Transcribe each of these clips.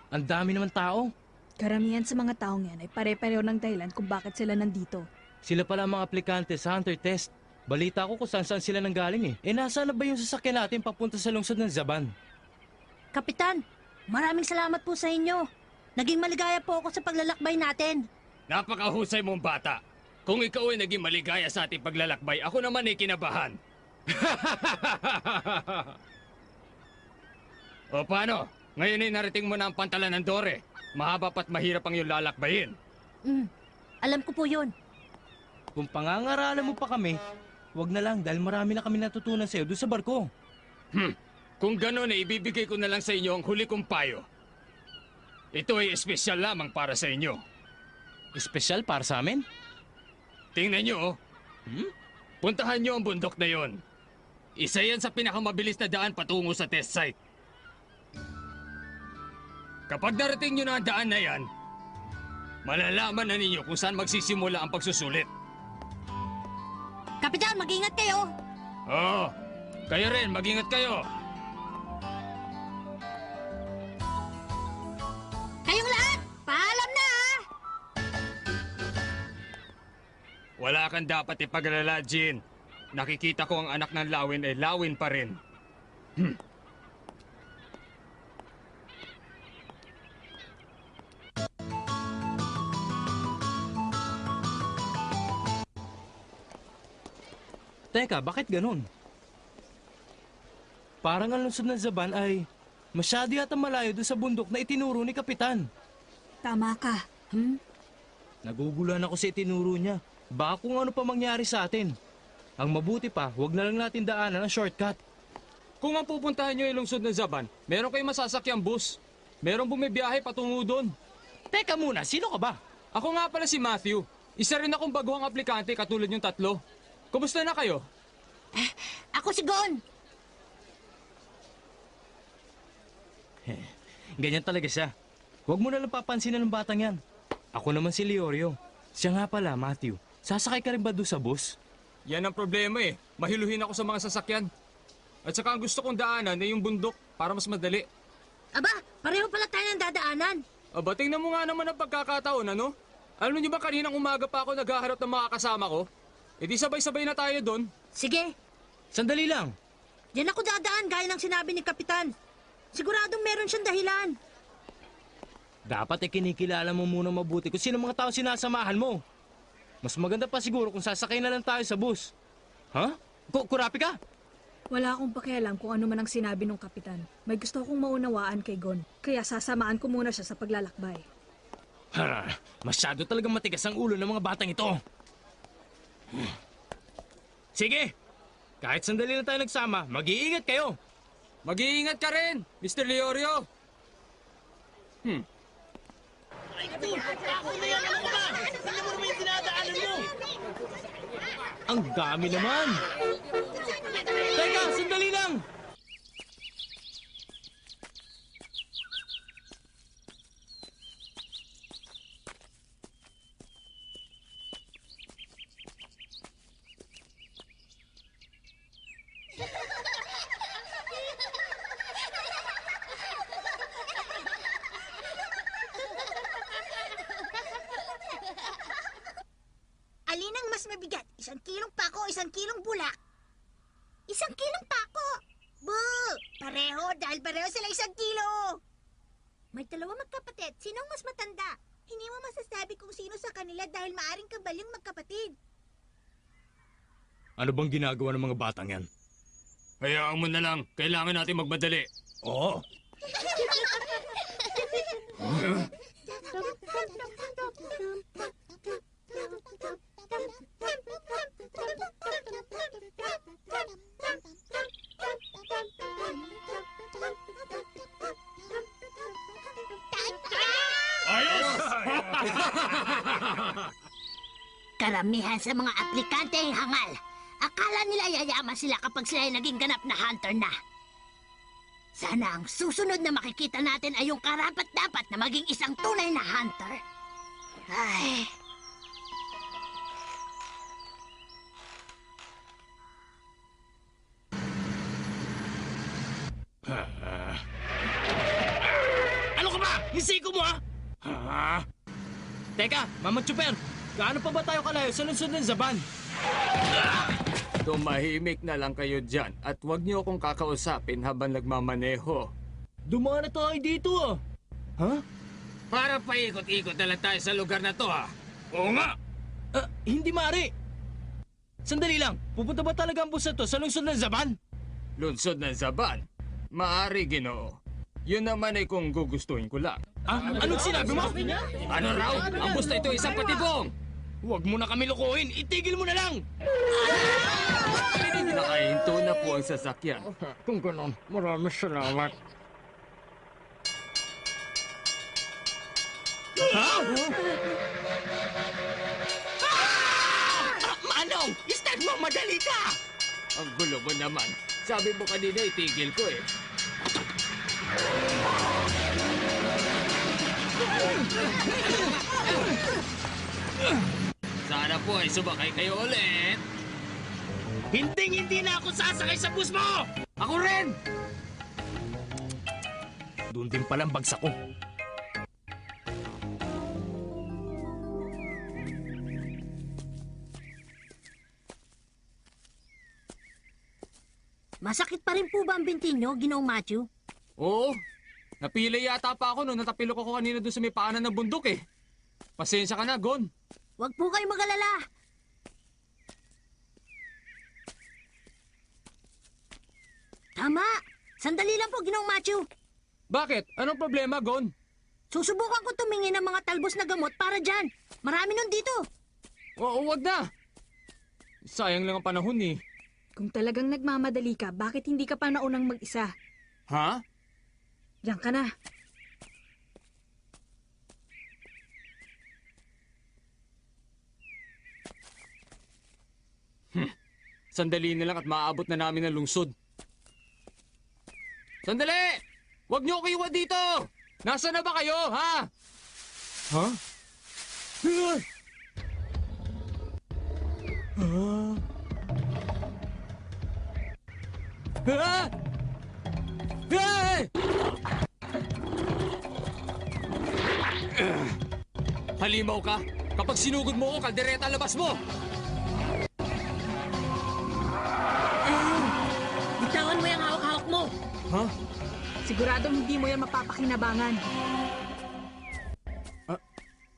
Ang dami naman tao. Karamihan sa mga taong yan ay pare-pareho ng dahilan kung bakit sila nandito. Sila pala ang mga aplikante sa Hunter Test. Balita ko kung saan sila nanggaling eh. Nasaan na ba yung sasakyan natin papunta sa lungsod ng Zaban? Kapitan, maraming salamat po sa inyo. Naging maligaya po ako sa paglalakbay natin. Napakahusay mong bata. Kung ikaw ay naging maligaya sa ating paglalakbay, ako naman ay kinabahan. O paano? Ngayon ay narating mo na ang pantalan ng Dore. Mahaba pa't mahirap ang iyong lalakbayin. Alam ko po yun. Kung pangangaralan mo pa kami, wag na lang dahil marami na kami natutunan sa'yo doon sa barko. Kung gano'n ay ibibigay ko na lang sa inyo ang huli kong payo. Ito ay espesyal lamang para sa inyo. Espesyal para sa amin? Tingnan nyo, oh. Puntahan nyo ang bundok na yon. Isa yan sa pinakamabilis na daan patungo sa test site. Kapag narating nyo na ang daan na yan, malalaman na ninyo kung saan magsisimula ang pagsusulit. Kapitan, mag-ingat kayo. Oo, kayo rin, mag-ingat kayo. Kayong lahat, paalam na ha! Wala kang dapat ipagalala, Jean. Nakikita ko ang anak ng Lawin ay Lawin pa rin. Teka, bakit ganun? Parang ang lungsod ng Zaban ay masyado yata malayo doon sa bundok na itinuro ni Kapitan. Tama ka. Naguguluhan ako sa itinuro niya. Baka kung ano pa mangyari sa atin. Ang mabuti pa, wag na lang natin daanan ang shortcut. Kung ang pupuntahan nyo yung lungsod ng Zaban, meron kayong masasakyang bus. Meron bumibiyahe patungo doon. Teka muna, sino ka ba? Ako nga pala si Matthew. Isa rin akong baguhang aplikante katulad yung tatlo. Kumusta na kayo? Ako si Gon. Ganyan talaga siya. Huwag mo na lang papansinan ng batang yan. Ako naman si Leorio. Siya nga pala, Matthew. Sasakay ka rin ba doon sa bus? Yan ang problema eh. Mahiluhin ako sa mga sasakyan. At saka ang gusto kong daanan ay yung bundok para mas madali. Aba, pareho pala tayo ng dadaanan. Aba, tingnan mo nga naman ang pagkakataon, ano? Alam niyo ba kaninang umaga pa ako naghaharap ng mga kasama ko? E di sabay-sabay na tayo doon. Sige, Sandali lang. diyan ako dadaan gaya ng sinabi ni Kapitan. Siguradong meron siyang dahilan. Dapat kinikilala mo muna mabuti kung sino mga tao sinasamahan mo. Mas maganda pa siguro kung sasakay na lang tayo sa bus. Ha? Kurapi ka? Wala akong pakialam kung ano man ang sinabi ng kapitan. May gusto akong maunawaan kay Gon. Kaya sasamaan ko muna siya sa paglalakbay. Masyado talagang matigas ang ulo ng mga batang ito. Sige! Kahit sandali na tayo nagsama, mag-iingat kayo! Mag-iingat ka rin, Mr. Leorio. Ang dami naman! Teka, sandali lang! Alin ang mas mabigat? 1 kilong pako o 1 kilong bulak? 1 kilong pako! Boo! Pareho dahil pareho sila 1 kilo! May dalawa magkapatid. Sinong mas matanda? Hindi mo masasabi kung sino sa kanila dahil maaring kabaling magkapatid. Ano bang ginagawa ng mga batang yan? Hayaan mo na lang. Kailangan natin magmadali. Oo. Karamihan sa mga aplikante ay hangal. Akala nila yayaman sila kapag sila ay naging ganap na hunter na. Sana ang susunod na makikita natin ay yung karapat-dapat na maging isang tunay na hunter. Ay... Ano ka ba? Yung Teka, Mama Chuper, gaano pa ba tayo kalayo sa lungsod ng Zaban? Tumahimik na lang kayo dyan at huwag niyo akong kakausapin habang nagmamaneho. Dumaan na tayo dito ah. Ha? Para paikot-ikot na lang tayo sa lugar na to ha. Oo nga. Hindi mari. Sandali lang, pupunta ba talaga ang bus na to sa lungsod ng Zaban? Lunsod ng Zaban. Maari, Ginoo. Yun naman ay kung gugustuhin ko lang. Anong sinabi mo? Ano raw? Ang bus na ito isang patibong. Huwag mo na kami lukuhin, itigil mo na lang! Nakahinto na po ang sasakyan. Kung ganon, maraming salamat. Ha? Manong! Start mo! Madali ka! Ang gulo mo naman. Sabi mo kanina itigil ko eh. Sana po ay sumakay kayo ulit. Hindi na ako sasakay sa bus mo! Ako rin! Doon din palang bagsak ko. Masakit pa rin po ba ang binti nyo, Ginoong Matthew? Oo. Napilay yata pa ako nung natapilok ako kanina doon sa may paanan ng bundok eh. Pasensya ka na, Gon. Huwag po kayo mag-alala. Tama! Sandali lang po, Ginoong Matthew. Bakit? Anong problema, Gon? Susubukan ko tumingin ng mga talbos na gamot para dyan. Marami nun dito. Oo, wag na. Sayang lang ang panahon eh. Kung talagang nagmamadali ka, bakit hindi ka pa naunang mag-isa? Ha? Diyan ka na. Sandali na lang at maaabot na namin ang lungsod. Sandali! Huwag niyo ako iwan dito! Nasaan na ba kayo, ha? Ha? Ah! Hey! Halimaw ka! Kapag sinugod mo ko, kaldereta labas mo! Bitawan mo yung hawak-hawak mo. Ha? Siguradong hindi mo yan mapapakinabangan.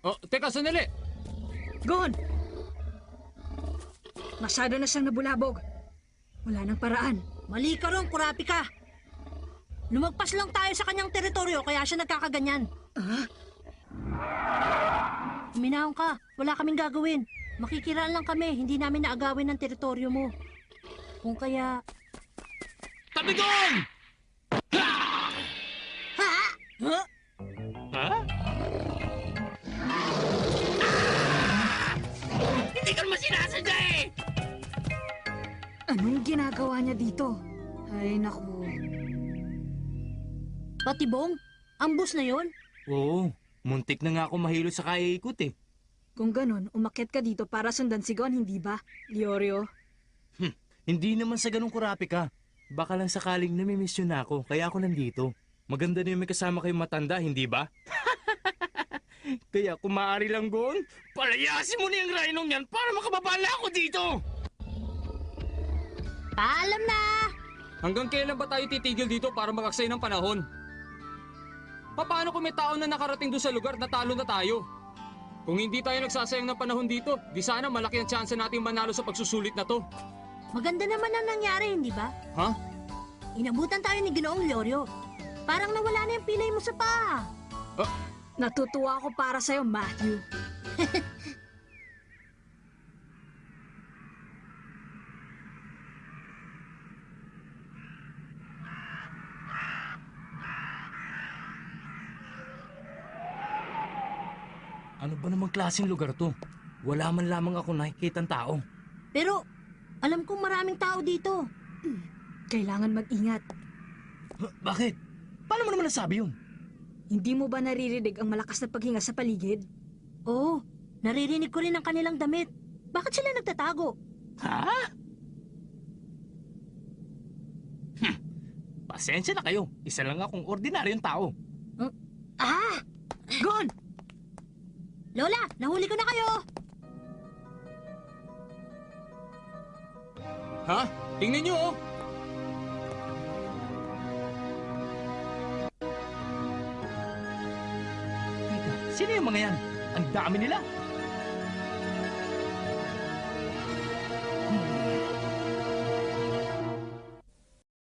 Oh, teka, sandali! Gon! Masyado na siyang nabulabog. Wala nang paraan. Mali ka ron, kurapi ka. Lumagpas lang tayo sa kanyang teritoryo kaya siya nagkakaganyan. Minahon ka. Wala kaming gagawin. Makikiraan lang kami. Hindi namin naagawin ang teritoryo mo. Kung kaya... Tabigon! Ha? Ha? Hindi ka naman sinasadya eh! Anong ginagawa niya dito? Ay, naku. Patibong? Ang bus na yon? Oo, muntik na nga ako mahilo sa kaya-ikot eh. Kung ganun, umakyat ka dito para sundan si Gon, hindi ba, Leorio? Hindi naman sa ganung kurapi ka. Baka lang sakaling namimiss yun na ako, kaya ako nandito. Maganda na yung may kasama kayong matanda, hindi ba? Kaya kung maaari lang, Gon, palayasin mo na yung rhinong yan para makababala ako dito! Paalam na! Hanggang kailan ba tayo titigil dito para mag-aksay ng panahon? Paano kung may tao na nakarating doon sa lugar na talo na tayo? Kung hindi tayo nagsasayang ng panahon dito, di sana malaki ang tsansa nating manalo sa pagsusulit na to. Maganda naman ang nangyari, hindi ba? Ha? Inabutan tayo ni Ginoong Leorio. Parang nawala na yung pilay mo sa paa. Natutuwa ako para sa'yo, Matthew. Ano ba namang klaseng lugar to? Wala man lamang ako nakikitang tao. Pero, alam kong maraming tao dito. Kailangan mag-ingat. Bakit? Paano mo naman nasabi yun? Hindi mo ba naririnig ang malakas na paghinga sa paligid? Oo, naririnig ko rin ang kanilang damit. Bakit sila nagtatago? Ha? Pasensya na kayo. Isa lang akong ordinaryong tao. Ah! Gon! Lola, nahuli ko na kayo! Ha? Tingnan nyo oh! Teka, sino yung mga yan? Ang dami nila.